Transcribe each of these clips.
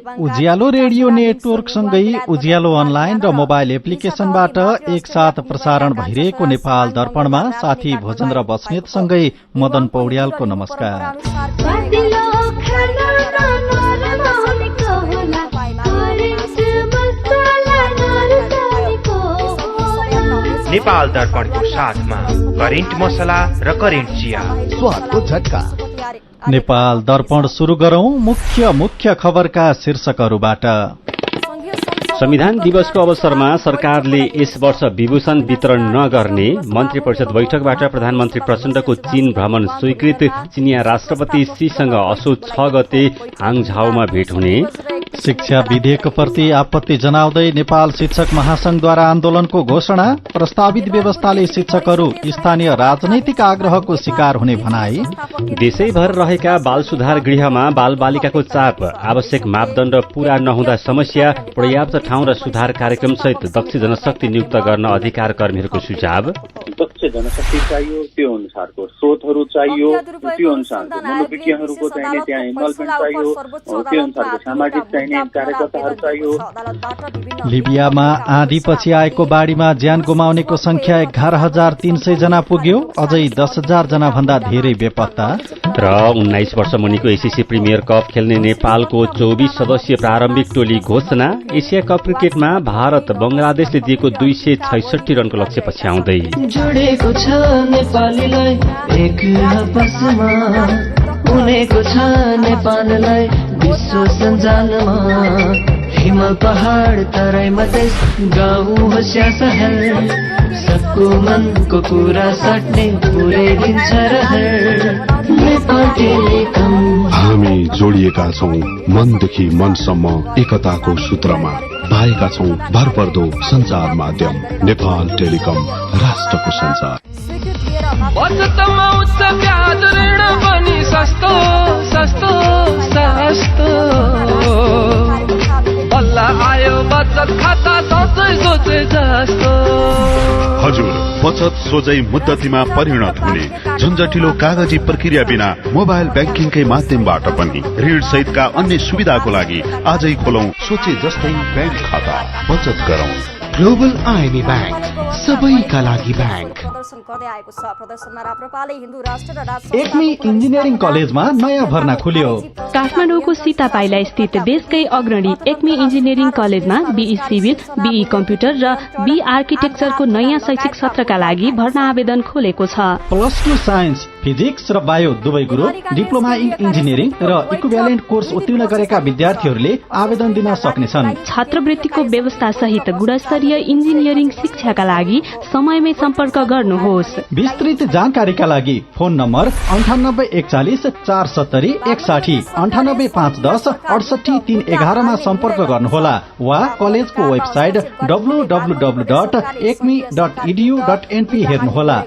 उज्यालो radio नेटवर्कसँगै उज्यालो online र mobile एप्लिकेशनबाट एकसाथ प्रसारण भइरहेको नेपाल दर्पणमा साथी भोजेन्द्र बस्नेतसँगै मदन पौड्यालको नमस्कार। नेपाल दर्पणको साथमा करेन्ट मसला र करेन्ट चिया, स्वादको झट्का। नेपाल दर्पण सुरु गरौं मुख्य खबरका शीर्षकहरूबाट। संविधान दिवसको अवसरमा सरकारले यस वर्ष विभूषण वितरण नगर्ने, मन्त्री परिषद बैठकबाट प्रधानमन्त्री प्रचण्डको चीन भ्रमण स्वीकृत, चिनिया राष्ट्रपति सीसँग असोज 6 गते हाङझाउमा भेट हुने, शिक्षा विधेयकप्रति आपत्ति जनाउँदै नेपाल शिक्षक महासंघद्वारा आन्दोलनको घोषणा, प्रस्तावित व्यवस्थाले शिक्षकहरू स्थानीय राजनैतिक आग्रहको शिकार हुने भनाई, देशैभर रहेका बाल सुधार गृहमा बाल बालिकाको चाप, आवश्यक मापदण्ड पूरा नहुँदा समस्या, पर्याप्त ठाउँ र सुधार कार्यक्रम सहित दक्ष जनशक्ति नियुक्त गर्न अधिकार कर्मीहरूको सुझाव, दक्ष जनशक्ति चाहियो, त्यो अनुसारको स्रोतहरू चाहियो, त्यो अनुसारको मनोविज्ञहरूको चाहिने त्यहाँ इन्भल्भमेन्ट चाहियो, त्यो अनुसारको सामाजिक चाहिने कार्यकर्ताहरू चाहियो। लिबियामा आँधीपछि आएको बाढ़ीमा ज्यान गुमाउनेको संख्या 11,300 जना पुग्यो, अझै 10,000 जना भन्दा धेरै बेपत्ता। र 19 वर्ष मुनिको एसिसी प्रिमियर कप खेल्ने नेपालको 24 सदस्यीय प्रारम्भिक टोली घोषणा, एसिया कप क्रिकेटमा भारत बंगलादेशले दिएको 266 रनको लक्ष्य पछ्याउँदै। जोडेको छ नेपालीलाई एक आपसमा, उनेको छ नेपाललाई विश्व सञ्जालमा, हिमाल पहाड तराई मधेस गाउँ होस्या सहर, सबको मनको कुरा सट्ने पुरै दिन्छ रहर। नेपाल टेलिकम, हामी जोडिएका छौं मनदेखि मनसम्म एकताको सूत्रमा, पाएका छौं भरपर्दो संचार माध्यम नेपाल टेलिकम, राष्ट्रको संचार। सस्तो सस्तो सस्तो बल्ल आयो बचत खाता सोचे सोचे जस्तो। हजुर, बचत सोझै मुद्दतीमा परिणत हुने, झन्झटिलो कागजी प्रक्रिया बिना मोबाइल ब्याङ्किङकै माध्यमबाट पनि ऋण सहितका अन्य सुविधाको लागि आजै खोलौं सोचे जस्तै ब्याङ्क खाता। बचत गरौं। ग्लोबल आइएमए ब्याङ्क, सबैका लागि ब्याङ्क। एकमी इन्जिनियरिङ कलेजमा नयाँ भर्ना खुल्यो। काठमाडौँको सीतापाइला स्थित देशकै अग्रणी एकमी इन्जिनियरिङ कलेजमा बीई सिभिल, बीई कम्प्युटर र बीई आर्किटेक्चरको नयाँ शैक्षिक सत्रका लागि भर्ना आवेदन खोलेको छ। +2 साइन्स, फिजिक्स र बायो दुवै ग्रुप, डिप्लोमा इन इन्जिनियरिङ र इक्विभ्यालेन्ट कोर्स उत्तीर्ण गरेका विद्यार्थीहरूले आवेदन दिन सक्नेछन्। छात्रवृत्तिको व्यवस्था सहित गुणस्तरीय इन्जिनियरिङ शिक्षाका लागि समयमै सम्पर्क गर्नुहोस्। विस्तृत जानकारीका लागि फोन नम्बर 9841 470 61, 9851 68 311 मा सम्पर्क गर्नुहोला वा कलेजको वेबसाइट www.ekmi.edu.np हेर्नुहोला।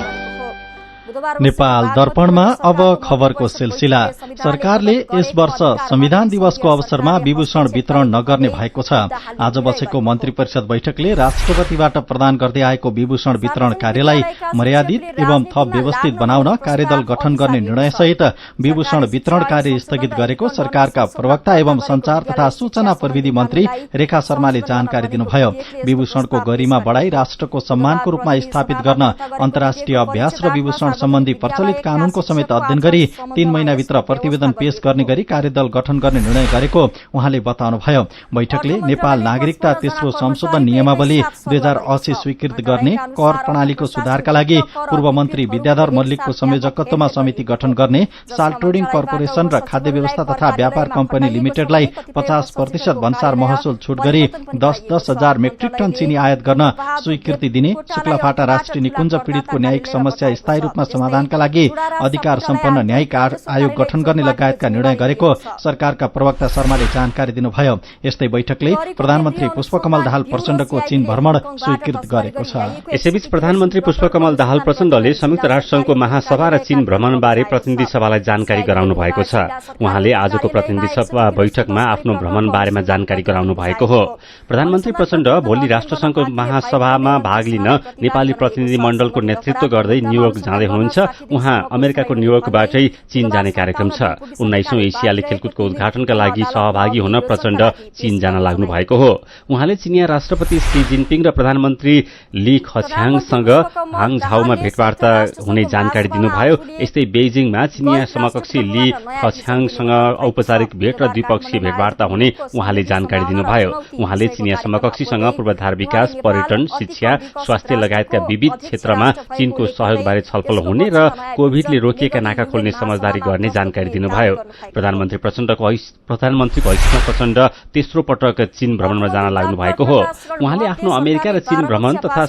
नेपाल दर्पणमा अब खबरको सिलसिला। सरकारले यस वर्ष संविधान दिवसको अवसरमा विभूषण वितरण नगर्ने भएको छ। आज बसेको मन्त्री परिषद बैठकले राष्ट्रपतिबाट प्रदान गर्दै आएको विभूषण वितरण कार्यलाई मर्यादित एवं थप व्यवस्थित बनाउन कार्यदल गठन गर्ने निर्णयसहित विभूषण वितरण कार्य स्थगित गरेको सरकारका प्रवक्ता एवं संचार तथा सूचना प्रविधि मन्त्री रेखा शर्माले जानकारी दिनुभयो। विभूषणको गरिमा बढ़ाई राष्ट्रको सम्मानको रूपमा स्थापित गर्न अन्तर्राष्ट्रिय अभ्यास र विभूषण सम्बन्धी प्रचलित कानूनको समेत अध्ययन गरी 3 महिनाभित्र प्रतिवेदन पेश गर्ने गरी कार्यदल गठन गर्ने निर्णय गरेको उहाँले बताउनुभयो। बैठकले नेपाल नागरिकता तेस्रो संशोधन नियमावली 2080 स्वीकृत गर्ने, कर प्रणालीको सुधारका लागि पूर्व मन्त्री विद्याधर मल्लिकको संयोजकत्वमा समिति गठन गर्ने, साल ट्रेडिङ कर्पोरेशन र खाद्य व्यवस्था तथा व्यापार कम्पनी लिमिटेडलाई 50% भन्सार महसुल छुट गरी 10-10 हजार मेट्रिक टन चिनी आयात गर्न स्वीकृति दिने, शुक्लाफाटा राष्ट्रिय निकुञ्ज पीड़ितको न्यायिक समस्या स्थायी रूपमा समाधानका लागि अधिकार सम्पन्न न्यायिक आयोग गठन गर्ने लगायतका निर्णय गरेको सरकारका प्रवक्ता शर्माले जानकारी दिनुभयो। यस्तै बैठकले प्रधानमन्त्री पुष्पकमल दाहाल प्रचण्डको चीन भ्रमण स्वीकृत गरेको छ। यसैबीच प्रधानमन्त्री पुष्पकमल दाहाल प्रचण्डले संयुक्त राष्ट्रसंघको महासभा र चीन भ्रमणबारे प्रतिनिधि सभालाई जानकारी गराउनु भएको छ। उहाँले आजको प्रतिनिधि सभा बैठकमा आफ्नो भ्रमण बारेमा जानकारी गराउनु भएको हो। प्रधानमन्त्री प्रचण्ड भोलि राष्ट्रसंघको महासभामा भाग लिन नेपाली प्रतिनिधि मण्डलको नेतृत्व गर्दै न्यूयोर्क जाँदै हुनुहुन्छ। हुनुहुन्छ। उहाँ अमेरिकाको न्युयोर्कबाटै चीन जाने कार्यक्रम छ। 19औं एसियाली खेलकुदको उद्घाटनका लागि सहभागी हुन प्रचण्ड चीन जान लाग्नु भएको हो। उहाँले चिनिया राष्ट्रपति सी जिनपिङ र प्रधानमन्त्री ली खछ्याङसँग हाङझाउमा भेटवार्ता हुने जानकारी दिनुभयो। यस्तै बेइजिङमा चिनिया समकक्षी ली खछ्याङसँग औपचारिक भेट र द्विपक्षीय भेटवार्ता हुने उहाँले जानकारी दिनुभयो। उहाँले चिनिया समकक्षीसँग पूर्वाधार विकास, पर्यटन, शिक्षा, स्वास्थ्य लगायतका विविध क्षेत्रमा चीनको सहयोगबारे छलफल हुने र कोभिडले रोकिएका नाका खोल्ने समझदारी गर्ने जानकारी दिनुभयो। प्रधानमन्त्री प्रधानमन्त्रीको हैसियतमा प्रचण्ड तेस्रो पटक चीन भ्रमणमा जान लाग्नु भएको हो। उहाँले आफ्नो अमेरिका र चीन भ्रमण तथा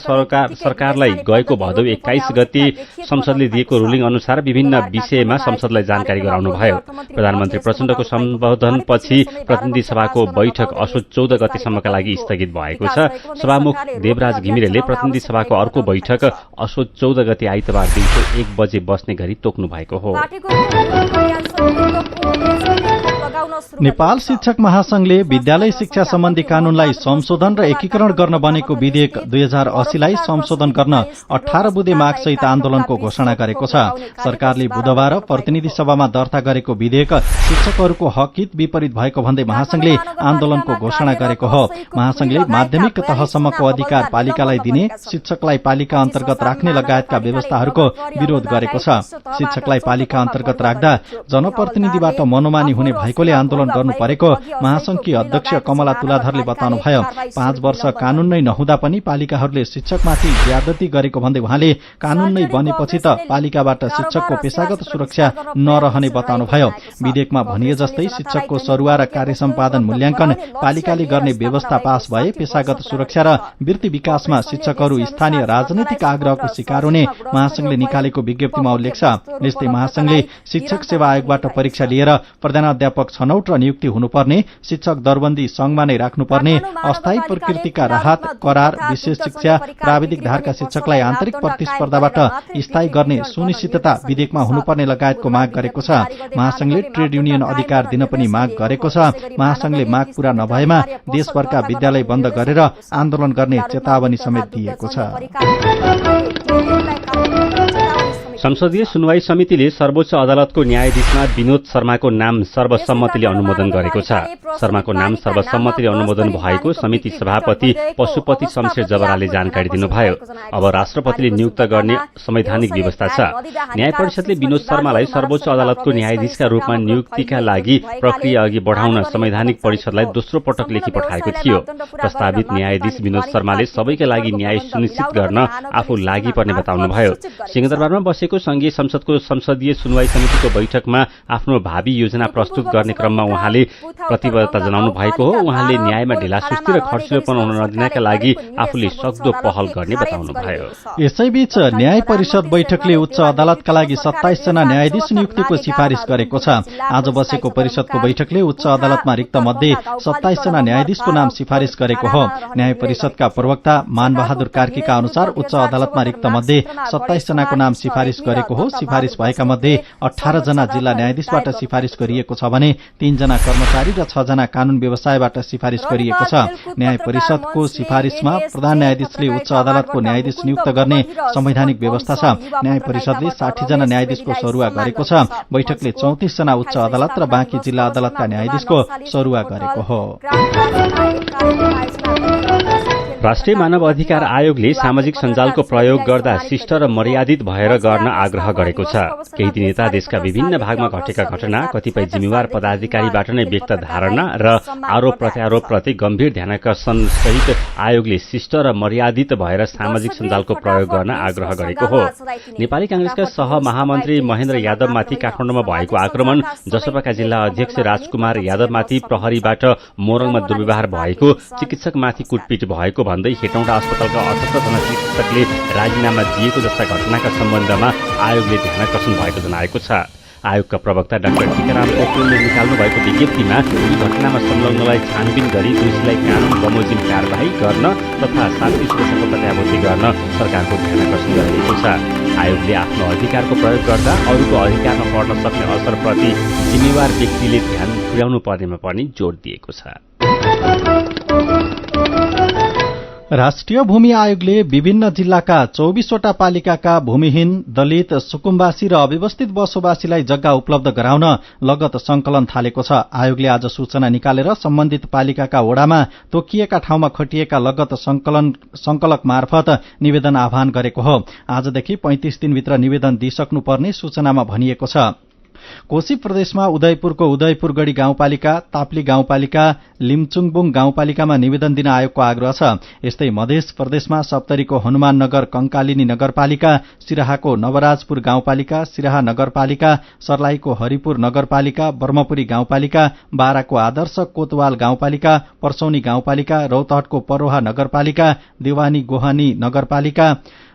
सरकारलाई गएको भदौ 21 गते संसदले दिएको रुलिङ अनुसार विभिन्न विषयमा संसदलाई जानकारी गराउनुभयो। प्रधानमन्त्री प्रचण्डको सम्बोधनपछि प्रतिनिधि सभाको बैठक असोज 14 गतेसम्मका लागि स्थगित भएको छ। सभामुख देवराज घिमिरेले प्रतिनिधि सभाको अर्को बैठक असोज 14 गते आइतबार दिउँसो 1 बजे बस्ने गरी तोक्नु भएको हो। नेपाल शिक्षक महासंघले विद्यालय शिक्षा सम्बन्धी कानूनलाई संशोधन र एकीकरण गर्न बनेको विधेयक 2080 लाई संशोधन गर्न 18 बुँदे मागसहित आन्दोलनको घोषणा गरेको छ। सरकारले बुधबार प्रतिनिधि सभामा दर्ता गरेको विधेयक शिक्षकहरूको हक हित विपरीत भएको भन्दै महासंघले आन्दोलनको घोषणा गरेको हो। महासंघले माध्यमिक तहसम्मको अधिकार पालिकालाई दिने, शिक्षकलाई पालिका अन्तर्गत राख्ने लगायतका व्यवस्थाहरूको विरोध गरेको छ। शिक्षकलाई पालिका अन्तर्गत राख्दा जनप्रतिनिधिबाट मनोमानी हुने भएकोले आन्दोलन गर्नु परेको महासंघकी अध्यक्ष कमला तुलाधरले बताउनुभयो। 5 वर्ष कानून नै नहुँदा पनि पालिकाहरूले शिक्षकमाथि ज्यादती गरेको भन्दै उहाँले कानून नै बनेपछि त पालिकाबाट शिक्षकको पेशागत सुरक्षा नरहने बताउनुभयो। विधेयकमा भनिए जस्तै शिक्षकको सरुवा र कार्य सम्पादन मूल्याङ्कन पालिकाले गर्ने व्यवस्था पास भए पेशागत सुरक्षा र वृत्ति विकासमा शिक्षकहरू स्थानीय राजनैतिक आग्रहको शिकार हुने महासंघले निकालेको विज्ञप्तिमा उल्लेख छ। यस्तै महासंघले शिक्षक सेवा आयोगबाट परीक्षा लिएर प्रधानाध्यापक छनौट र नियुक्ति हुनुपर्ने, शिक्षक दरबन्दी संघमा नै राख्नुपर्ने, अस्थायी प्रकृतिका राहत करार, विशेष शिक्षा प्राविधिक धारका शिक्षकलाई आन्तरिक प्रतिस्पर्धाबाट स्थायी गर्ने सुनिश्चितता विधेयकमा हुनुपर्ने लगायतको माग गरेको छ। महासंघले ट्रेड युनियन अधिकार दिन पनि माग गरेको छ। महासंघले माग पूरा नभएमा देशभरका विद्यालय बन्द गरेर आन्दोलन गर्ने चेतावनी समेत दिएको छ। संसदीय सुनवाई समितिले सर्वोच्च अदालतको न्यायाधीशमा विनोद शर्माको नाम सर्वसम्मतिले अनुमोदन गरेको छ। शर्माको नाम सर्वसम्मतिले अनुमोदन भएको समिति सभापति पशुपति शमशेर जबराले जानकारी दिनुभयो। अब राष्ट्रपतिले नियुक्त गर्ने संवैधानिक व्यवस्था छ। न्याय परिषदले विनोद शर्मालाई सर्वोच्च अदालतको न्यायाधीशका रूपमा नियुक्तिका लागि प्रक्रिया अघि बढ़ाउन संवैधानिक परिषदलाई दोस्रो पटक लेखी पठाएको थियो। प्रस्तावित न्यायाधीश विनोद शर्माले सबैका लागि न्याय सुनिश्चित गर्न आफू लागि पर्ने बताउनुभयो। सिंहदरबारमा बसेको संघीय संसदको संसदीय सुनवाई समितिको बैठकमा आफ्नो भावी योजना प्रस्तुत गर्ने क्रममा उहाँले प्रतिबद्धता जनाउनु भएको हो। उहाँले न्यायमा ढिलासुस्ती र खर्चिलोपन हुन नदिनका लागि आफूले सक्दो पहल गर्ने बताउनुभयो। यसैबीच न्याय परिषद बैठकले उच्च अदालतका लागि 27 जना न्यायाधीश नियुक्तिको सिफारिश गरेको छ। आज बसेको परिषदको बैठकले उच्च अदालतमा रिक्त मध्ये 27 जना न्यायाधीशको नाम सिफारिश गरेको हो। न्याय परिषदका प्रवक्ता मानबहादुर कार्कीका अनुसार उच्च अदालतमा रिक्त मध्ये 27 जनाको नाम सिफारिश गरेको हो। सिफारिश भएका मध्ये 18 जना जिल्ला न्यायाधीशबाट सिफारिश गरिएको छ भने 3 जना कर्मचारी र 6 जना कानून व्यवसायबाट सिफारिश गरिएको छ। न्याय परिषदको सिफारिशमा प्रधान न्यायाधीशले उच्च अदालतको न्यायाधीश नियुक्त गर्ने संवैधानिक व्यवस्था छ। न्याय परिषदले 60 जना न्यायाधीशको सरुवा गरेको छ। बैठकले 34 जना उच्च अदालत र बाँकी जिल्ला अदालतका न्यायाधीशको सरुवा गरेको हो। राष्ट्रिय मानव अधिकार आयोगले सामाजिक सञ्जालको प्रयोग गर्दा शिष्ट र मर्यादित भएर गर्न आग्रह गरेको छ। केही दिन यता देशका विभिन्न भागमा घटेका घटना, कतिपय जिम्मेवार पदाधिकारीबाट नै व्यक्त धारणा र आरोप प्रत्यारोपप्रति गम्भीर ध्यानाकर्षण सहित आयोगले शिष्ट र मर्यादित भएर सामाजिक सञ्जालको प्रयोग गर्न आग्रह गरेको हो। नेपाली कांग्रेसका सहमहामन्त्री महेन्द्र यादवमाथि काठमाडौँमा भएको आक्रमण, जसपाका जिल्ला अध्यक्ष राजकुमार यादवमाथि प्रहरीबाट मोरङमा दुर्व्यवहार भएको, चिकित्सकमाथि कुटपिट भएको भन्दै हेटौँडा अस्पतालका 78 जना चिकित्सकले राजीनामा दिएको जस्ता घटनाका सम्बन्धमा आयोगले ध्यानाकर्षण भएको जनाएको छ। आयोगका प्रवक्ता डाक्टर टीकाराम पोखरेलले निकाल्नु भएको विज्ञप्तिमा यी घटनामा संलग्नलाई छानबिन गरी दोषीलाई कानून बमोजिम कार्यवाही गर्न तथा शान्ति सुरक्षाको प्रत्याभूति गर्न सरकारको ध्यानाकर्षण गरिएको छ। आयोगले आफ्नो अधिकारको प्रयोग गर्दा अरूको अधिकारमा पर्न सक्ने असरप्रति जिम्मेवार व्यक्तिले ध्यान पुर्याउनु पर्नेमा पनि जोड़ दिएको छ। राष्ट्रिय भूमि आयोगले विभिन्न जिल्लाका 24वटा पालिकाका भूमिहीन, दलित, सुकुम्बासी र अव्यवस्थित बसोबासीलाई जग्गा उपलब्ध गराउन लगत संकलन थालेको छ। आयोगले आज सूचना निकालेर सम्बन्धित पालिकाका वडामा तोकिएका ठाउँमा खटिएका लगत संकलक मार्फत निवेदन आह्वान गरेको हो। आजदेखि 35 दिनभित्र निवेदन दिइसक्नुपर्ने सूचनामा भनिएको छ। कोशी प्रदेशमा उदयपुरको उदयपुरगढ़ी गाउँपालिका, ताप्ली गाउँपालिका, लिमचुङबुङ गाउँपालिकामा निवेदन दिन आयोगको आग्रह छ। यस्तै मध्य प्रदेशमा सप्तरीको हनुमान नगर कंकालिनी नगरपालिका, सिराहाको नवराजपुर गाउँपालिका, सिराहा नगरपालिका, सर्लाहीको हरिपुर नगरपालिका, ब्रह्मपुरी गाउँपालिका, बाराको आदर्श कोतवाल गाउँपालिका, पर्सौनी गाउँपालिका, रौतहटको परोहा नगरपालिका, देवानी गोहानी नगरपालिका,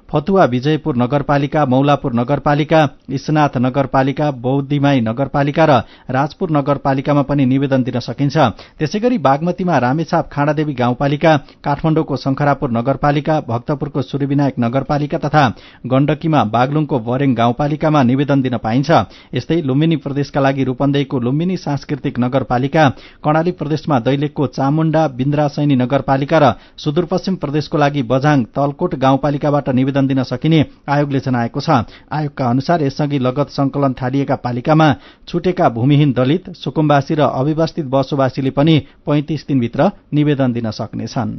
फतुवा विजयपुर नगरपालिका, मौलापुर नगरपालिका, इस्नाथ नगरपालिका, बौद्धिमाई नगरपालिका र राजपुर नगरपालिकामा पनि निवेदन दिन सकिन्छ। त्यसैगरी बागमतीमा रामेछाप खाँडादेवी गाउँपालिका, काठमाडौँको शंखरापुर नगरपालिका, भक्तपुरको सूर्यविनायक नगरपालिका तथा गण्डकीमा बागलुङको वरेङ गाउँपालिकामा निवेदन दिन पाइन्छ। यस्तै लुम्बिनी प्रदेशका लागि रूपन्देहीको लुम्बिनी सांस्कृतिक नगरपालिका, कर्णाली प्रदेशमा दैलेखको चामुण्डा बिन्द्रासैनी नगरपालिका र सुदूरपश्चिम प्रदेशको लागि बझाङ तलकोट गाउँपालिकाबाट निवेदन दिन सकिने आयोगले जनाएको छ। आयोगका अनुसार यसअघि लगत संकलन थालिएका पालिकामा छुटेका भूमिहीन दलित, सुकुम्बासी र अव्यवस्थित बसोबासीले पनि 35 दिनभित्र निवेदन दिन सक्नेछन्।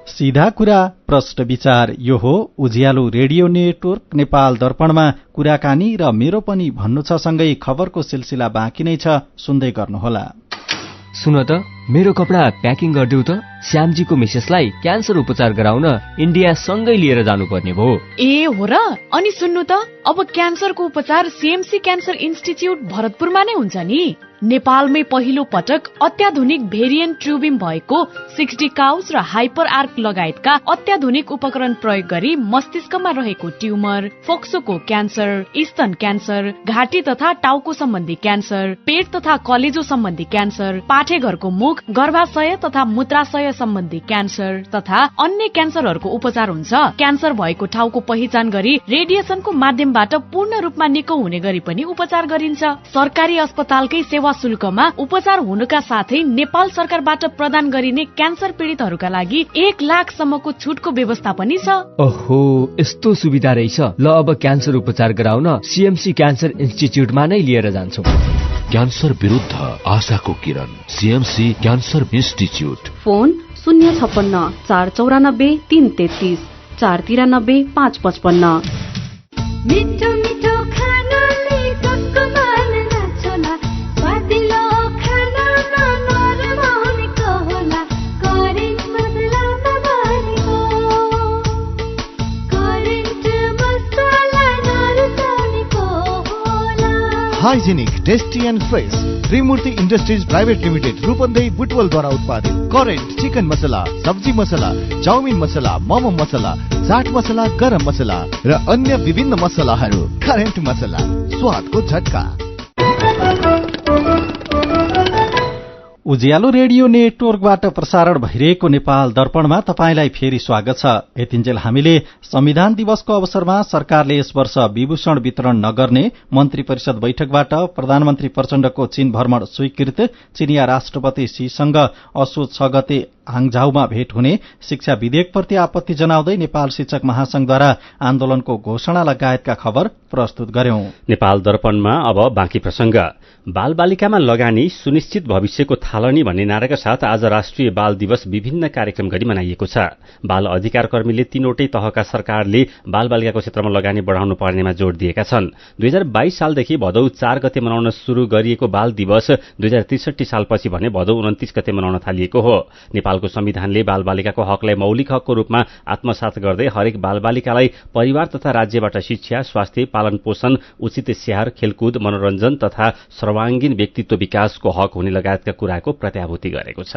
सीधा कुरा प्रश्न विचार, यो हो उज्यालो रेडियो नेटवर्क नेपाल दर्पणमा कुराकानी र मेरो पनि भन्नु छ सँगै खबरको सिलसिला बाँकी नै छ, सुन्दै गर्नुहोला। सुन त, मेरो कपडा प्याकिङ गरिदेऊ त। श्यामजीको मिसेसलाई क्यान्सर उपचार गराउन इन्डिया सँगै लिएर जानुपर्ने भयो। ए हो र? अनि सुन्नु त, अब क्यान्सरको उपचार सीएमसी क्यान्सर इन्स्टिच्युट भरतपुरमा नै हुन्छ नि। नेपालमै पहिलो पटक अत्याधुनिक भेरिएन्ट ट्युबिम भएको 60 काउस र हाइपर आर्क लगायतका अत्याधुनिक उपकरण प्रयोग गरी मस्तिष्कमा रहेको ट्युमर, फोक्सोको क्यान्सर, स्तन क्यान्सर, घाँटी तथा टाउको सम्बन्धी क्यान्सर, पेट तथा कलेजो सम्बन्धी क्यान्सर, पाठेघरको मुख, गर्भाशय तथा मूत्राशय सम्बन्धी क्यान्सर तथा अन्य क्यान्सरहरूको उपचार हुन्छ। क्यान्सर भएको ठाउँको पहिचान गरी रेडिएसनको माध्यमबाट पूर्ण रूपमा निको हुने गरी पनि उपचार गरिन्छ। सरकारी अस्पतालकै सेवा शुल्कमा उपचार हुनुका साथै नेपाल सरकारबाट प्रदान गरिने क्यान्सर पीड़ितहरूका लागि 1 लाखसम्मको छुटको व्यवस्था पनि छ। ओहो, यस्तो सुविधा रहेछ। ल, अब क्यान्सर उपचार गराउन सीएमसी क्यान्सर इन्स्टिच्युटमा नै लिएर जान्छौ। क्यान्सर विरुद्ध आशाको किरण, सीएमसी क्यान्सर इन्स्टिच्युट। फोन 056 494 333 493 555। मिठो मिठो खानाले कसको मन नछोला, स्वादिलो खानामा नरमाउनेको होला, करेन्ट मसला नभरेको, करेन्ट मसला नरुचाउनेको होला। Hygienic, tasty and fresh Trimurti industries private limited Rupandehi बुटवलद्वारा उत्पादित करेन्ट चिकन मसला, सब्जी मसला, चाउमिन मसला, मोमो मसला, चाट मसला, गरम मसला र अन्य विभिन्न मसलाहरू। करेन्ट मसला, स्वादको झट्का। उज्यालो रेडियो नेटवर्कबाट प्रसारण भइरहेको नेपाल दर्पणमा तपाईंलाई फेरि स्वागत छ। यतिन्जेल हामीले संविधान दिवसको अवसरमा सरकारले यस वर्ष विभूषण वितरण नगर्ने, मन्त्री परिषद बैठकबाट प्रधानमन्त्री प्रचण्डको चीन भ्रमण स्वीकृत, चिनिया राष्ट्रपति शीसँग असोज 6 गते हाङझाउमा भेट हुने, शिक्षा विधेयकप्रति आपत्ति जनाउँदै नेपाल शिक्षक महासंघद्वारा आन्दोलनको घोषणा लगायतका खबर प्रस्तुत गर्यौं। नेपाल दर्पणमा अब बाँकी प्रसंग। बाल बालिकामा लगानी सुनिश्चित भविष्यको थालनी भन्ने नाराका साथ आज राष्ट्रिय बाल दिवस विभिन्न कार्यक्रम गरी मनाइएको छ। बाल अधिकार कर्मीले 3वटै तहका सरकारले बाल बालिकाको क्षेत्रमा लगानी बढ़ाउनु पर्नेमा जोड़ दिएका छन्। 2022 सालदेखि भदौ 4 गते मनाउन शुरू गरिएको बाल दिवस 2063 सालपछि भने भदौ 29 गते मनाउन थालिएको हो। नेपालको संविधानले बाल बालिकाको हकलाई मौलिक हकको रूपमा आत्मसात गर्दै हरेक बाल बालिकालाई परिवार तथा राज्यबाट शिक्षा, स्वास्थ्य, पालन पोषण, उचित स्याहार, खेलकुद, मनोरञ्जन तथा सर्वाङ्गीन व्यक्तित्व विकासको हक हुने लगायतका कुराको प्रत्याभूति गरेको छ।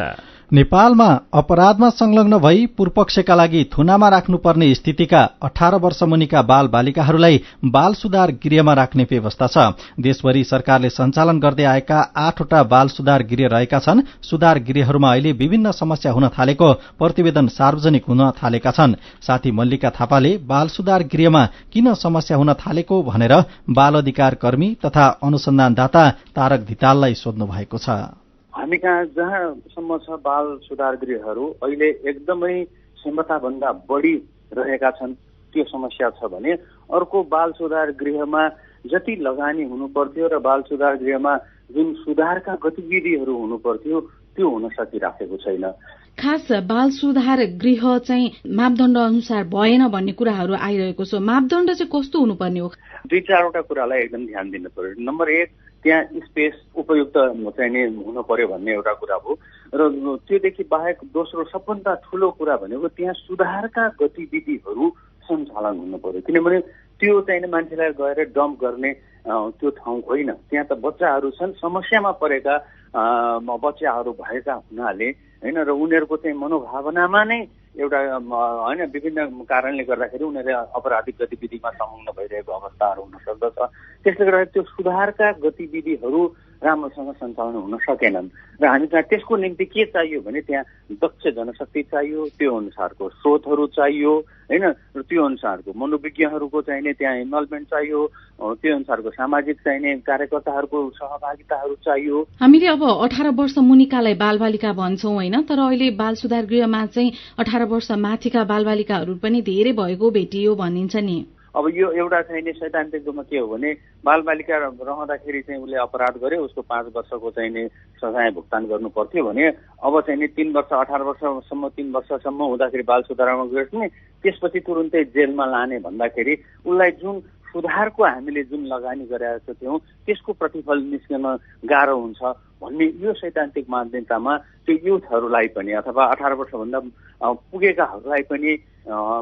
नेपालमा अपराधमा संलग्न भई पूर्वपक्षका लागि थुनामा राख्नुपर्ने स्थितिका 18 वर्ष मुनिका बाल बालिकाहरूलाई बाल सुधार गृहमा राख्ने व्यवस्था छ। देशभरि सरकारले सञ्चालन गर्दै आएका 8वटा बाल सुधार गृह रहेका छन्। सुधार गृहहरूमा अहिले विभिन्न समस्या हुन थालेको प्रतिवेदन सार्वजनिक हुन थालेका छन्। साथी मल्लिका थापाले बाल सुधार गृहमा किन समस्या हुन थालेको भनेर बाल अधिकार कर्मी तथा अनुसन्धानदाता तारक धिताललाई सोध्नु भएको छ। हामी कहाँ जहाँसम्म छ बाल सुधार गृहहरू अहिले एकदमै क्षमताभन्दा बढी रहेका छन् त्यो समस्या छ भने अर्को बाल सुधार गृहमा जति लगानी हुनु पर्थ्यो र बाल सुधार गृहमा जुन सुधारका गतिविधिहरू हुनु पर्थ्यो त्यो हुन सकिराखेको छैन। खास बाल सुधार गृह चाहिँ मापदण्ड अनुसार भएन भन्ने कुराहरू आइरहेको छ। मापदण्ड चाहिँ कस्तो हुनुपर्ने हो? 2-4वटा कुरालाई एकदम ध्यान दिनु पर्यो। नम्बर 1, त्यहाँ स्पेस उपयुक्त चाहिने हुनु पर्यो भन्ने एउटा कुरा हो र त्योदेखि बाहेक दोस्रो सबभन्दा ठूलो कुरा भनेको त्यहाँ सुधारका गतिविधिहरू सञ्चालन हुनु पर्यो। किनभने त्यो चाहिँ मान्छेलाई गएर डम्प गर्ने त्यो ठाउँ होइन। त्यहाँ त बच्चाहरू छन्, समस्यामा परेका बच्चाहरू भएका हुनाले होइन र उनीहरूको चाहिँ मनोभावनामा नै एउटा होइन विभिन्न कारणले गर्दाखेरि उनीहरूले अपराधिक गतिविधिमा संलग्न भइरहेको अवस्थाहरू हुन सक्दछ। त्यसले गर्दा त्यो सुधारका गतिविधिहरू राम्रोसँग सञ्चालन हुन सकेनन् र हामी कहाँ त्यसको निम्ति के चाहियो भने त्यहाँ दक्ष जनशक्ति चाहियो, त्यो अनुसारको स्रोतहरू चाहियो होइन र त्यो अनुसारको मनोविज्ञहरूको चाहिने त्यहाँ इन्भल्भमेन्ट चाहियो, त्यो अनुसारको सामाजिक चाहिने कार्यकर्ताहरूको सहभागिताहरू चाहियो। हामीले अब 18 वर्ष मुनिकालाई बालबालिका भन्छौँ होइन, तर अहिले बाल सुधार गृहमा चाहिँ 18 वर्ष माथिका बालबालिकाहरू पनि धेरै भएको भेटियो भनिन्छ नि। अब यो एउटा चाहिँ सैद्धान्तिक रूपमा के हो भने बालबालिका रहँदाखेरि चाहिँ उसले अपराध गरे, उसको 5 वर्षको चाहिँ सजाय भुक्तान गर्नु पर्थ्यो भने अब चाहिँ 3 वर्ष 18 वर्षसम्म 3 वर्षसम्म हुँदाखेरि बाल सुधारमा गइसक्ने, त्यसपछि तुरुन्तै जेलमा लाने भन्दाखेरि उसलाई जुन सुधारको हामीले जुन लगानी गरेका थियौँ त्यसको प्रतिफल निस्कन गाह्रो हुन्छ भन्ने यो सैद्धान्तिक मान्यतामा त्यो युथहरूलाई पनि अथवा 18 वर्षभन्दा पुगेकाहरूलाई पनि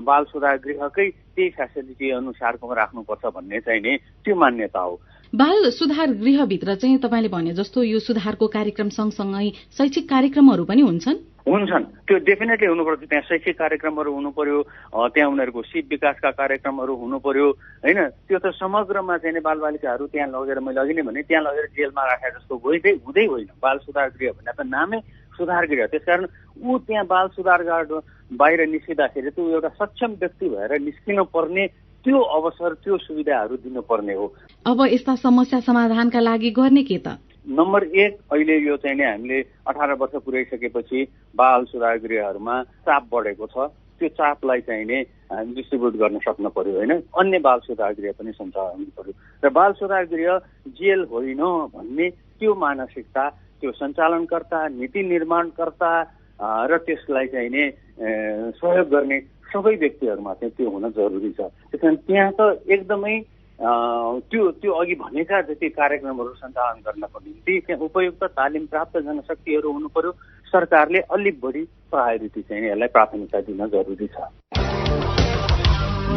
बाल सुधार गृहकै त्यही फेसिलिटी अनुसारको राख्नुपर्छ भन्ने चाहिँ नि त्यो मान्यता हो। बाल सुधार गृहभित्र चाहिँ तपाईँले भने जस्तो यो सुधारको कार्यक्रम सँगसँगै शैक्षिक कार्यक्रमहरू पनि हुन्छन्? हुन्छन्, त्यो डेफिनेटली हुनुपर्छ। त्यहाँ शैक्षिक कार्यक्रमहरू हुनु पर्यो, त्यहाँ उनीहरूको सिप विकासका कार्यक्रमहरू हुनु पर्यो होइन। त्यो त समग्रमा चाहिँ बालबालिकाहरू त्यहाँ लगेर मैले अघि नै भने त्यहाँ लगेर जेलमा राखे जस्तो हुँदै होइन। बाल सुधार गृह भन्दा त नामै सुधार गृह, त्यसकारण ऊ त्यहाँ बाल सुधार गृह बाहिर निस्किँदाखेरि त्यो एउटा सक्षम व्यक्ति भएर निस्किनु पर्ने त्यो अवसर त्यो सुविधाहरू दिनुपर्ने हो। अब यस्ता समस्या समाधानका लागि गर्ने के त? नम्बर 1, अहिले यो चाहिँ नि हामीले 18 वर्ष पुर्याइसकेपछि बाल सुधार गृहहरूमा चाप बढेको छ, त्यो चापलाई चाहिँ नि हामी डिस्ट्रिब्युट गर्न सक्नु पर्यो होइन। अन्य बाल सुधार गृह पनि सञ्चालन हुनु पर्यो र बाल सुधार गृह जेल होइन भन्ने त्यो मानसिकता त्यो सञ्चालनकर्ता, नीति निर्माणकर्ता र त्यसलाई चाहिँ नि सहयोग गर्ने सबै व्यक्तिहरूमा चाहिँ त्यो हुन जरुरी छ। त्यसकारण त्यहाँ त एकदमै त्यो अघि भनेका जति कार्यक्रमहरू सञ्चालन गर्नको निम्ति त्यहाँ उपयुक्त तालिम प्राप्त जनशक्तिहरू हुनु पर्यो। सरकारले अलिक बढी प्रायोरिटी चाहिँ यसलाई प्राथमिकता दिन जरुरी छ।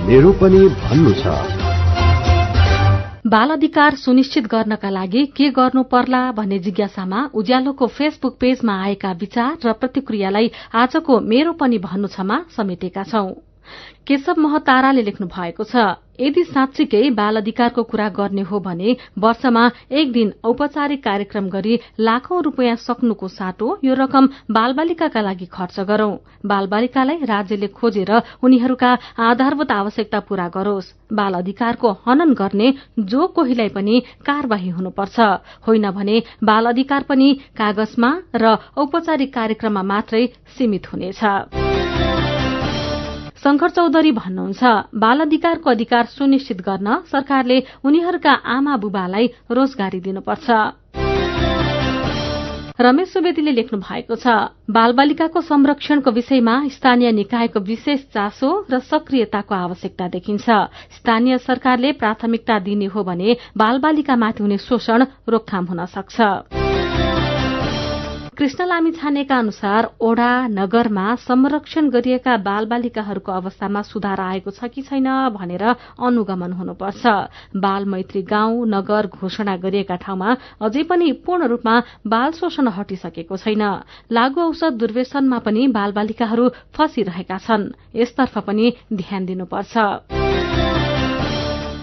मेरो पनि भन्नु छ। बाल अधिकार सुनिश्चित गर्नका लागि के गर्नु पर्ला भन्ने जिज्ञासामा उज्यालोको फेसबुक पेजमा आएका विचार र प्रतिक्रियालाई आजको मेरो पनि भन्नु छमा समेटेका छौं। केशव महताराले लेख्नु भएको छ, यदि साँच्चीकै बाल अधिकारको कुरा गर्ने हो भने वर्षमा एक दिन औपचारिक कार्यक्रम गरी लाखौं रुपियाँ सक्नुको साटो यो रकम बालबालिकाका लागि खर्च गरौं। बालबालिकालाई राज्यले खोजेर उनीहरूका आधारभूत आवश्यकता पूरा गरोस्। बाल अधिकारको हनन गर्ने जो कोहीलाई पनि कार्यवाही हुनुपर्छ, होइन भने बाल अधिकार पनि कागजमा र औपचारिक कार्यक्रममा मात्रै सीमित हुनेछ। शंकर चौधरी भन्नुहुन्छ, बाल अधिकारको अधिकार सुनिश्चित गर्न सरकारले उनीहरूका आमा बुबालाई रोजगारी दिनुपर्छ। रमेश सुवेदीले लेख्नु भएको छ, बालबालिकाको संरक्षणको विषयमा स्थानीय निकायको विशेष चासो र सक्रियताको आवश्यकता देखिन्छ। स्थानीय सरकारले प्राथमिकता दिने हो भने बालबालिकामाथि हुने शोषण रोकथाम हुन सक्छ। कृष्ण लामिछानेका अनुसार ओडा नगरमा संरक्षण गरिएका बालबालिकाहरूको अवस्थामा सुधार आएको छ कि छैन भनेर अनुगमन हुनुपर्छ। बाल मैत्री गाउँ नगर घोषणा गरिएका ठाउँमा अझै पनि पूर्ण रूपमा बाल शोषण हटिसकेको छैन। लागू औषध दुर्व्यसनमा पनि बालबालिकाहरू फँसिरहेका छन्, यसतर्फ पनि ध्यान दिनुपर्छ।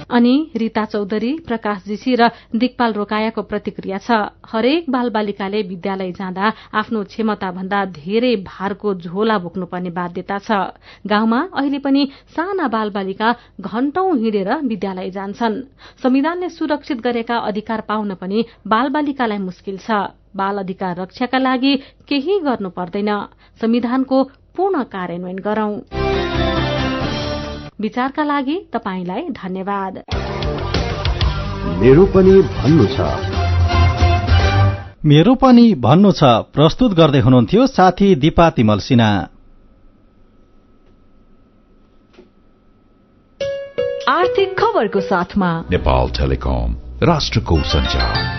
अनि रीता चौधरी, प्रकाश जीसी र दिकपाल रोकायाको प्रतिक्रिया छ, हरेक बालबालिकाले विद्यालय जाँदा आफ्नो क्षमता भन्दा धेरै भारको झोला बोक्नुपर्ने बाध्यता छ। गाउँमा अहिले पनि साना बालबालिका घण्टौं हिँडेर विद्यालय जान्छन्। संविधानले सुरक्षित गरेका अधिकार पाउन पनि बालबालिकालाई मुस्किल छ। बाल अधिकार रक्षाका लागि केही गर्नु पर्दैन, संविधानको पूर्ण कार्यान्वयन गरौं। विचारका लागि तपाईलाई धन्यवाद। मेरो पनि भन्नु छ। मेरो पनि भन्नु छ प्रस्तुत गर्दै हुनुहुन्थ्यो साथी दिपा तिमल सिन्हा। आर्थिक खबरको साथमा नेपाल टेलिकम राष्ट्रको सञ्चार।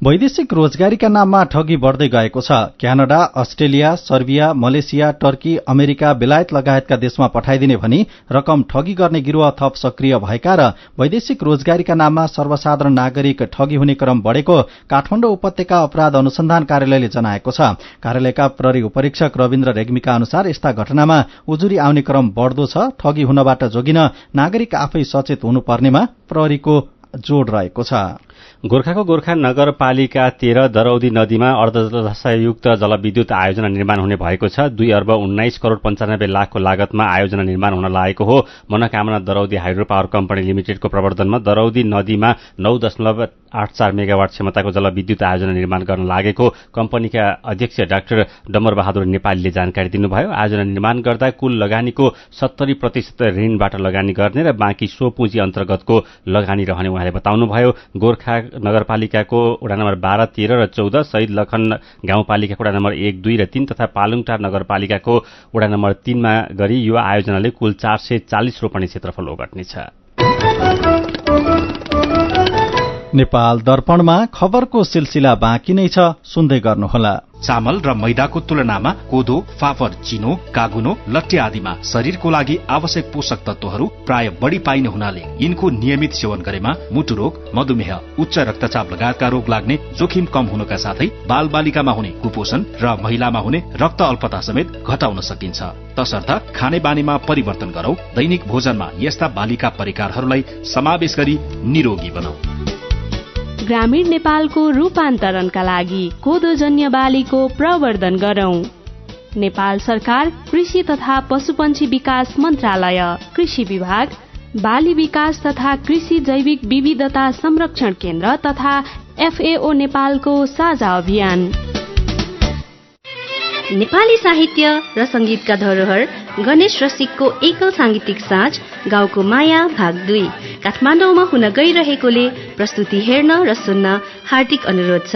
वैदेशिक रोजगारीका नाममा ठगी बढ्दै गएको छ। Canada, Australia, Serbia, Malaysia, Turkey, America, बेलायत लगायतका देशमा पठाइदिने भनी रकम ठगी गर्ने गिरोह थप सक्रिय भएका र वैदेशिक रोजगारीका नाममा सर्वसाधारण नागरिक ठगी हुने क्रम बढेको काठमाडौँ उपत्यका अपराध अनुसन्धान कार्यालयले जनाएको छ। कार्यालयका प्रहरी उपरीक्षक रविन्द्र रेग्मीका अनुसार यस्ता घटनामा उजुरी आउने क्रम बढ्दो छ। ठगी हुनबाट जोगिन नागरिक आफै सचेत हुनुपर्नेमा प्रहरीको जोड रहेको छ। गोर्खाको गोर्खा नगरपालिका 13 दरौदी नदीमा अर्धजलाशयुक्त जलविद्युत आयोजना निर्माण हुने भएको छ। 2 अर्ब 19 करोड़ 95 लाखको लागतमा आयोजना निर्माण हुन लागेको हो। मनोकामना Daraudi hydro power company लिमिटेडको प्रवर्तनमा Daraudi नदीमा 9.84 मेगावाट क्षमताको जलविद्युत आयोजना निर्माण गर्न लागेको कम्पनीका अध्यक्ष डाक्टर डम्बर बहादुर नेपालीले जानकारी दिनुभयो। आयोजना निर्माण गर्दा कुल लगानीको 70% ऋणबाट लगानी गर्ने र बाँकी सो पुँजी अन्तर्गतको लगानी रहने उहाँले बताउनुभयो। गोर्खा नगरपालिकाको वडा नम्बर 12, 13 र 14, शहीद लखन गाउँपालिकाको वडा नम्बर 1, 2 र 3 तथा पालुङटार नगरपालिकाको वडा नम्बर 3 मा गरी यो आयोजनाले कुल 440 रोपनी क्षेत्रफल ओगट्नेछ। नेपाल दर्पणमा खबरको सिलसिला बाँकी नै छ, सुन्दै गर्नुहोला। चामल र मैदाको तुलनामा कोदो, फापर, चिनो, कागुनो, लट्टे आदिमा शरीरको लागि आवश्यक पोषक तत्वहरू प्राय बढ़ी पाइने हुनाले यिनको नियमित सेवन गरेमा मुटु रोग, मधुमेह, उच्च रक्तचाप लगायतका रोग लाग्ने जोखिम कम हुनका साथै बाल बालिकामा हुने कुपोषण र महिलामा हुने रक्त अल्पता समेत घटाउन सकिन्छ। तसर्थ खाने बानीमा परिवर्तन गरौं, दैनिक भोजनमा यस्ता बालिका परिकारहरूलाई समावेश गरी निरोगी बनाऊ। ग्रामीण नेपालको रूपान्तरणका लागि कोदोजन्य बालीको प्रवर्धन गरौं। नेपाल सरकार कृषि तथा पशुपन्छी विकास मन्त्रालय, कृषि विभाग, बाली विकास तथा कृषि जैविक विविधता संरक्षण केन्द्र तथा FAO नेपालको साझा अभियान। नेपाली साहित्य र संगीतका धरोहर गणेश रसिकको एकल सांगीतिक साँझ गाउँको माया भाग 2 काठमाडौँमा हुन गइरहेकोले प्रस्तुति हेर्न र सुन्न हार्दिक अनुरोध छ।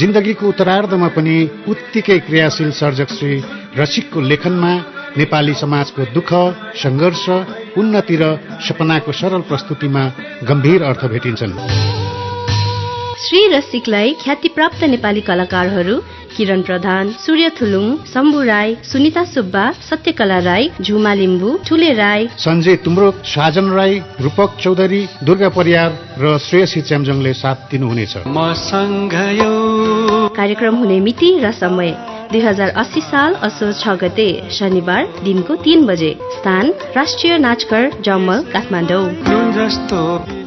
जिन्दगीको उत्तरार्धमा पनि उत्तिकै क्रियाशील सर्जक श्री रसिकको लेखनमा नेपाली समाजको दुःख, संघर्ष, उन्नति र सपनाको सरल प्रस्तुतिमा गम्भीर अर्थ भेटिन्छन्। श्री रसिकलाई ख्यातिप्राप्त नेपाली कलाकारहरू किरण प्रधान, सूर्य थुलुङ, शम्भु राई, सुनिता सुब्बा, सत्यकला राई, झुमा लिम्बू, ठुले राई, सञ्जय तुम्रोक, साजन राई, रूपक चौधरी, दुर्गा परियार र श्रेयसी च्याम्जङले साथ दिनुहुनेछ। कार्यक्रम हुने मिति र समय 2080 साल असोज 6 गते शनिबार दिनको 3 बजे। स्थान राष्ट्रिय नाचघर जमल काठमाडौँ।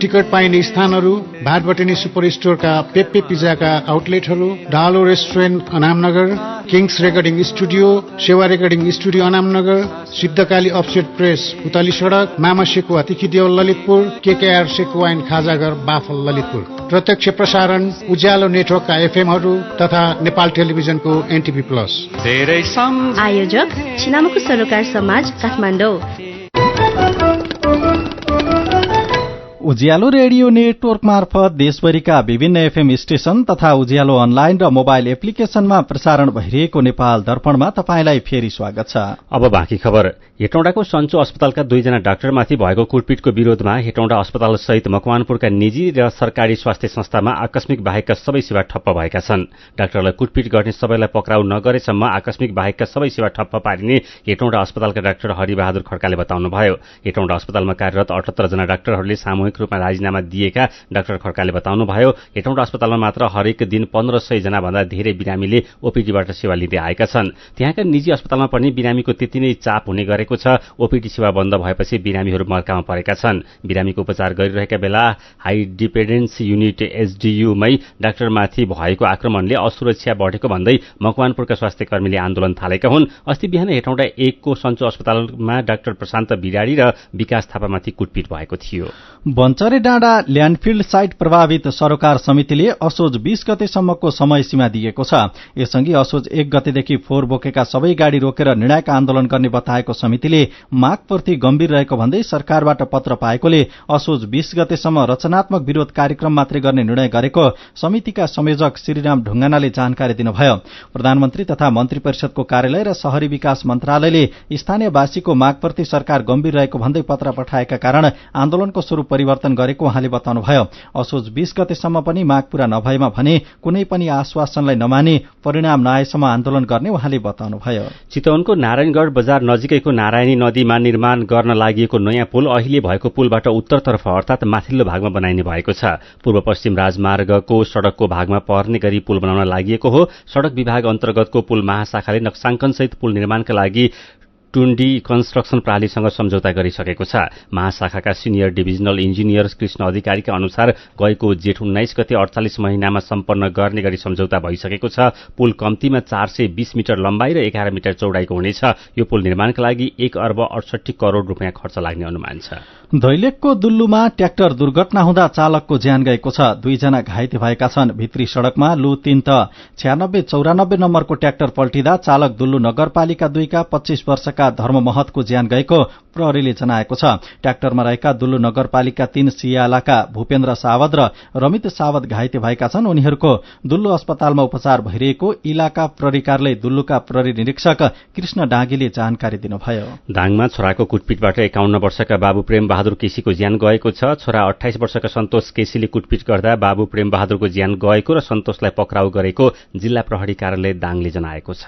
टिकट पाइने स्थानहरू भाटबटेनी सुपर स्टोरका पेप्पे पिज्जाका आउटलेटहरू, Dalo restaurant Anamnagar, Kings recording studio, Sewa recording studio Anamnagar, Siddhakali offset press Putali Sadak, Mama Sekuwa Tikhidev Lalitpur, KKR Sekuwa and खाजाघर बाफल ललितपुर। प्रत्यक्ष प्रसारण उज्यालो नेटवर्कका FM-हरू तथा नेपाल टेलिभिजनको NTV+। आयोजक छिनामको सरोकार समाज काठमाडौँ। उज्यालो रेडियो नेटवर्क मार्फत देशभरिका विभिन्न FM स्टेशन तथा उज्यालो अनलाइन र मोबाइल एप्लिकेशनमा प्रसारण भइरहेको नेपाल दर्पणमा तपाईंलाई फेरि स्वागत छ। अब बाँकी खबर। हेटौँडाको सञ्चो अस्पतालका 2 जना डाक्टरमाथि भएको कुटपिटको विरोधमा हेटौँडा अस्पताल सहित मकवानपुरका निजी र सरकारी स्वास्थ्य संस्थामा आकस्मिक बाहेकका सबै सेवा ठप्प भएका छन्। डाक्टरलाई कुटपिट गर्ने सबैलाई पक्राउ नगरेसम्म आकस्मिक बाहेकका सबै सेवा ठप्प पारिने हेटौँडा अस्पतालका डाक्टर हरिबहादुर खड्काले बताउनुभयो। हेटौँडा अस्पतालमा कार्यरत 78 जना डाक्टरहरूले सामूहिक रूपमा राजीनामा दिएका डाक्टर खड्काले बताउनुभयो। हेटौँडा अस्पतालमा मात्र हरेक दिन 1500 जना भन्दा धेरै बिरामीले ओपीडीबाट सेवा लिँदै आएका छन्। त्यहाँका निजी अस्पतालमा पनि बिरामीको त्यति नै चाप हुने गरेको छ। ओपीडी सेवा बन्द भएपछि बिरामीहरू मर्कामा परेका छन्। बिरामीको उपचार गरिरहेका बेला हाई डिपेन्डेन्स युनिट SDU मै डाक्टरमाथि भएको आक्रमणले असुरक्षा बढेको भन्दै मकवानपुरका स्वास्थ्य कर्मीले आन्दोलन थालेका हुन्। अस्ति बिहान हेटौँडा 1 को सञ्चो अस्पतालमा डाक्टर प्रशान्त बिराडी र विकास थापामाथि कुटपिट भएको थियो। बन्चरे डाँडा ल्यान्डफिल्ड साइट प्रभावित सरोकार समितिले असोज 20 गतेसम्मको समय सीमा दिएको छ। यसअघि असोज 1 गतेदेखि फोहोर बोकेका सबै गाड़ी रोकेर निर्णायक आन्दोलन गर्ने बताएको समितिले मागप्रति गम्भीर रहेको भन्दै सरकारबाट पत्र पाएकोले असोज 20 गतेसम्म रचनात्मक विरोध कार्यक्रम मात्रै गर्ने निर्णय गरेको समितिका संयोजक श्रीराम ढुङ्गानाले जानकारी दिनुभयो। प्रधानमन्त्री तथा मन्त्री परिषदको कार्यालय र शहरी विकास मन्त्रालयले स्थानीयवासीको मागप्रति सरकार गम्भीर रहेको भन्दै पत्र पठाएका कारण आन्दोलनको स्वरूप परिवर्तन गरेको उहाँले बताउनुभयो। असोज 20 गतेसम्म पनि माग पूरा नभएमा भने कुनै पनि आश्वासनलाई नमानी परिणाम नआएसम्म आन्दोलन गर्ने उहाँले बताउनुभयो। चितवनको नारायणगढ़ बजार नजिकैको नारायणी नदीमा निर्माण गर्न लागि नयाँ पुल अहिले भएको पुलबाट उत्तरतर्फ अर्थात माथिल्लो भागमा बनाइने भएको छ। पूर्व पश्चिम राजमार्गको सड़कको भागमा पर्ने गरी पुल बनाउन लागि हो। सड़क विभाग अन्तर्गतको पुल महाशाखाले नक्साङ्कनसहित पुल निर्माणका लागि टुण्डी कन्स्ट्रक्सन प्रणालीसँग सम्झौता गरिसकेको छ। महाशाखाका सिनियर डिभिजनल इन्जिनियर कृष्ण अधिकारीका अनुसार गएको जेठ 19 गते 48 महिनामा सम्पन्न गर्ने गरी सम्झौता भइसकेको छ। पुल कम्तीमा 420 मिटर लम्बाई र 11 मिटर चौडाइको हुनेछ। यो पुल निर्माणका लागि 1 अर्ब 68 करोड़ रुपियाँ खर्च लाग्ने अनुमान छ। दैलेखको दुल्लुमा ट्र्याक्टर दुर्घटना हुँदा चालकको ज्यान गएको छ। 2 जना घाइते भएका छन्। भित्री सड़कमा लु 3 त 9694 नम्बरको ट्र्याक्टर पल्टिँदा चालक दुल्लु नगरपालिका 2 का 25 वर्षका धर्म महतको ज्यान गएको प्रहरीले जनाएको छ। ट्र्याक्टरमा रहेका दुल्लु नगरपालिका 3 सियालाका भूपेन्द्र सावद र रमित सावद घाइते भएका छन्। उनीहरूको दुल्लु अस्पतालमा उपचार भइरहेको इलाका प्रहरी कार्यालय दुल्लुका प्रहरी निरीक्षक कृष्ण डाँगीले जानकारी दिनुभयो। दाङमा छोराको कुटपिटबाट 51 वर्षका बाबु प्रेम बहादुर केसीको ज्यान गएको छ। छोरा 28 वर्षका सन्तोष केसीले कुटपिट गर्दा बाबु प्रेम बहादुरको ज्यान गएको र सन्तोषलाई पक्राउ गरेको जिल्ला प्रहरी कार्यालय दाङले जनाएको छ।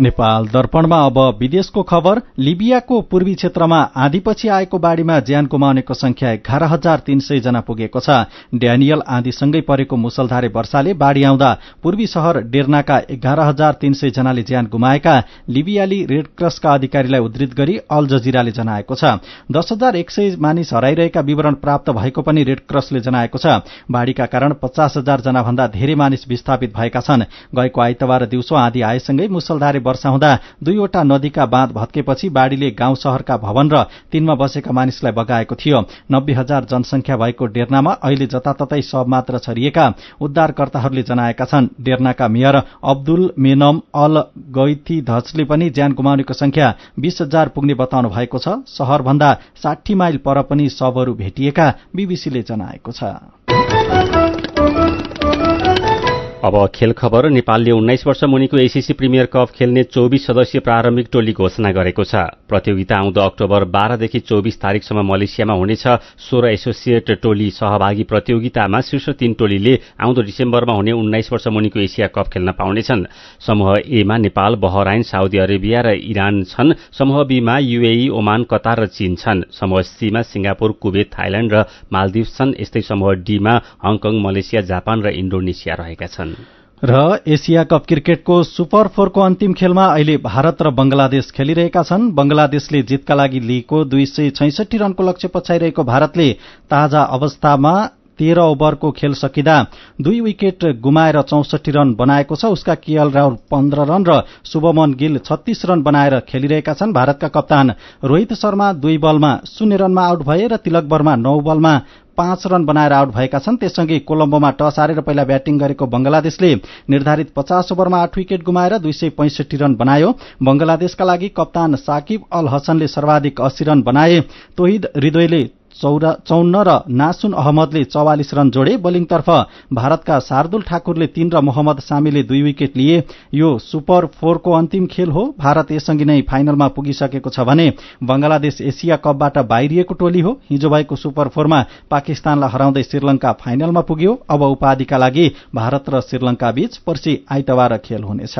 नेपाल दर्पणमा अब विदेशको खबर। लिबियाको पूर्वी क्षेत्रमा आँधीपछि आएको बाढ़ीमा ज्यान गुमाउनेको संख्या 11,300 जना पुगेको छ। ड्यानियल आँधीसँगै परेको मुसलधारे वर्षाले बाढ़ी आउँदा पूर्वी शहर डेर्नाका 11,300 जनाले ज्यान गुमाएका लिबियाली रेडक्रसका अधिकारीलाई उद्धृत गरी अल जजिराले जनाएको छ। 10,100 मानिस हराइरहेका विवरण प्राप्त भएको पनि रेडक्रसले जनाएको छ। बाढ़ीका कारण 50,000 जना भन्दा धेरै मानिस विस्थापित भएका छन्। गएको आइतबार दिउँसो आँधी आएसँगै मुसलधारे वर्षा हुँदा 2वटा नदीका बाँध भत्केपछि बाढ़ीले गाउँ शहरका भवन र तिनमा बसेका मानिसलाई बगाएको थियो। 90,000 जनसंख्या भएको डेर्नामा अहिले जताततै शव मात्र छरिएका उद्धारकर्ताहरूले जनाएका छन्। डेर्नाका मेयर अब्दुल मेनम अल गैथी धजले पनि ज्यान गुमाउनेको संख्या 20,000 पुग्ने बताउनु भएको छ। शहरभन्दा 60 माइल पर पनि शवहरू भेटिएका बीबीसीले जनाएको छ। अब खेल खबर। नेपालले 19 वर्ष मुनिको एसीसी प्रिमियर कप खेल्ने 24 सदस्यीय प्रारम्भिक टोली घोषणा गरेको छ। प्रतियोगिता आउँदो अक्टोबर 12 देखि 24 तारिकसम्म मलेसियामा हुनेछ। 16 एसोसिएट टोली सहभागी प्रतियोगितामा शीर्ष 3 टोलीले आउँदो डिसेम्बरमा हुने 19 वर्ष मुनिको एसिया कप खेल्न पाउनेछन्। समूह ए मा नेपाल, बहराइन, साउदी अरेबिया र इरान छन्। समूह बी मा यूएई, ओमान, कतार र चीन छन्। समूह सी मा सिंगापुर, कुवेत, थाइल्याण्ड र मालदिव्स छन्। यस्तै समूह डी मा हङकङ, मलेसिया, जापान र इन्डोनेसिया रहेका छन्। र एशिया कप क्रिकेटको सुपर 4 को अन्तिम खेलमा अहिले भारत र बंगलादेश खेलिरहेका छन्। बंगलादेशले जितका लागि लिएको 266 रनको लक्ष्य पछ्याइरहेको भारतले ताजा अवस्थामा 13 ओभरको खेल सकिँदा 2 विकेट गुमाएर 64 रन बनाएको छ। उसका केएल राहुल 15 रन र शुभमन गिल 36 रन बनाएर खेलिरहेका छन्। भारतका कप्तान रोहित शर्मा 2 बलमा 0 रनमा आउट भए र तिलक वर्मा 9 बलमा 5 रन बनाएर आउट भएका छन्। त्यससँगै कोलम्बोमा टस हारेर पहिला ब्याटिङ गरेको बंगलादेशले निर्धारित 50 ओभरमा 8 विकेट गुमाएर 265 रन बनायो। बंगलादेशका लागि कप्तान साकिब अल हसनले सर्वाधिक 80 रन बनाए। तोहिद हृदयले 54 र नासुन अहमदले 44 रन जोडे। बोलिङतर्फ भारतका शार्दुल ठाकुरले 3 र मोहम्मद सामीले 2 विकेट लिए। यो सुपर 4 को अन्तिम खेल हो। भारत यसअघि नै फाइनलमा पुगिसकेको छ भने बंगलादेश एशिया कपबाट बाहिरिएको टोली हो। हिजो भएको सुपर 4 मा पाकिस्तानलाई हराउँदै श्रीलंका फाइनलमा पुग्यो। अब उपाधिका लागि भारत र श्रीलंका बीच पर्सि आइतबार खेल हुनेछ।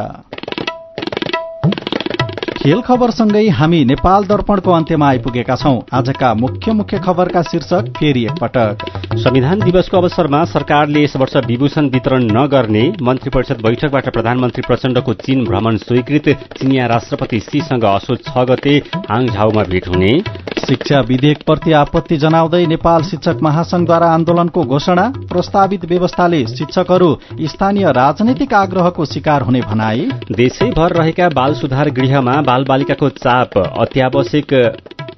खेल खबरसँगै हामी नेपाल दर्पणको अन्त्यमा आइपुगेका छौं। आजका मुख्य खबरका शीर्षक फेरि एकपटक। संविधान दिवसको अवसरमा सरकारले यस वर्ष विभूषण वितरण नगर्ने, मन्त्री परिषद बैठकबाट प्रधानमन्त्री प्रचण्डको चीन भ्रमण स्वीकृत, चिनिया राष्ट्रपति सी सँग असोज 6 गते हाङझाउमा भेट हुने, शिक्षा विधेयकप्रति आपत्ति जनाउँदै नेपाल शिक्षक महासंघद्वारा आन्दोलनको घोषणा, प्रस्तावित व्यवस्थाले शिक्षकहरू स्थानीय राजनैतिक आग्रहको शिकार हुने भनाई, देशैभर रहेका बाल सुधार गृहमा बालबालिकाको चाप, अत्यावश्यक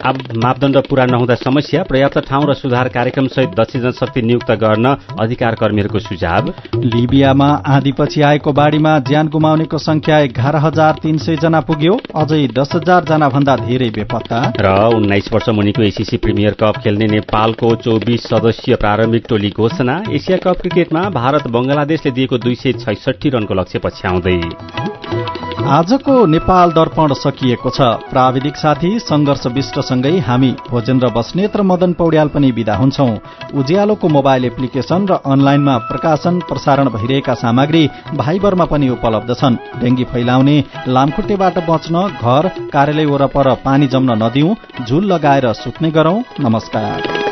मापदण्ड पूरा नहुँदा समस्या, पर्याप्त ठाउँ र सुधार कार्यक्रम सहित दक्ष जनशक्ति नियुक्त गर्न अधिकार कर्मीहरूको सुझाव। लिबियामा आँधीपछि आएको बाढ़ीमा ज्यान गुमाउनेको संख्या 11,300 जना पुग्यो, अझै 10,000 जना भन्दा धेरै बेपत्ता। र 19 वर्ष मुनिको एसीसी प्रिमियर कप खेल्ने नेपालको 24 सदस्यीय प्रारम्भिक टोली घोषणा। एशिया कप क्रिकेटमा भारत बंगलादेशले दिएको 266 रनको लक्ष्य पछ्याउँदै। आजको नेपाल दर्पण सकिएको छ। प्राविधिक साथी संघर्ष विष्टसँगै हामी भोजेन्द्र बस्नेत र मदन पौड्याल पनि विदा हुन्छौं। उज्यालोको मोबाइल एप्लिकेशन र अनलाइनमा प्रकाशन प्रसारण भइरहेका सामग्री भाइबरमा पनि उपलब्ध छन्। डेंगी फैलाउने लामखुट्टेबाट बच्न घर कार्यालय वरपर पानी जम्न नदिऊ, झुल लगाएर सुत्ने गरौं। नमस्कार।